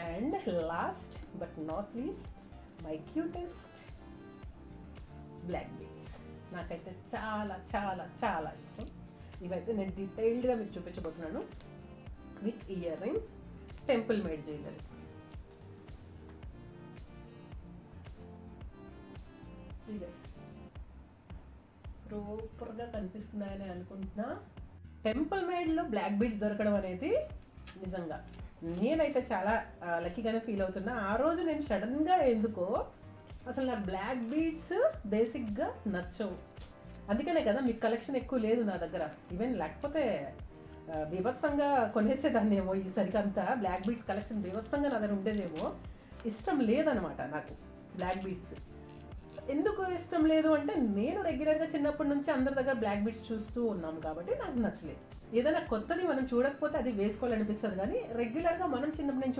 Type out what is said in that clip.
And last but not least my cutest black beads. నాకైతే చాలా చాలా చాలా ఇష్టం. ఇవైతే నేను డీటెయిల్డ్గా మీకు చూపించబోతున్నాను. With ear rings, temple made jewellery. ఇదే ప్రాపర్గా కనిపిస్తున్నాయని అనుకుంటున్నా. టెంపుల్ మేడ్లో బ్లాక్ బీడ్స్ దొరకడం అనేది నిజంగా నేనైతే చాలా లక్కీగానే ఫీల్ అవుతున్నా. ఆ రోజు నేను సడన్గా ఎందుకో అసలు నాకు బ్లాక్ బీడ్స్ బేసిక్గా నచ్చవు. అందుకనే కదా మీకు కలెక్షన్ ఎక్కువ లేదు నా దగ్గర. ఈవెన్ లేకపోతే బీభత్సంగా కొనేసేదాన్నేమో ఈసరికి అంతా. బ్లాక్ బీడ్స్ కలెక్షన్ బీభత్సంగా నా దగ్గర ఉండేదేమో. ఇష్టం లేదనమాట నాకు బ్లాక్ బీడ్స్. ఎందుకు ఇష్టం లేదు అంటే నేను రెగ్యులర్గా చిన్నప్పటి నుంచి అందరి దగ్గర బ్లాక్ బీడ్స్ చూస్తూ ఉన్నాం కాబట్టి నాకు నచ్చలేదు. ఏదైనా కొత్తది మనం చూడకపోతే అది వేసుకోవాలనిపిస్తుంది, కానీ రెగ్యులర్గా మనం చిన్నప్పటి నుంచి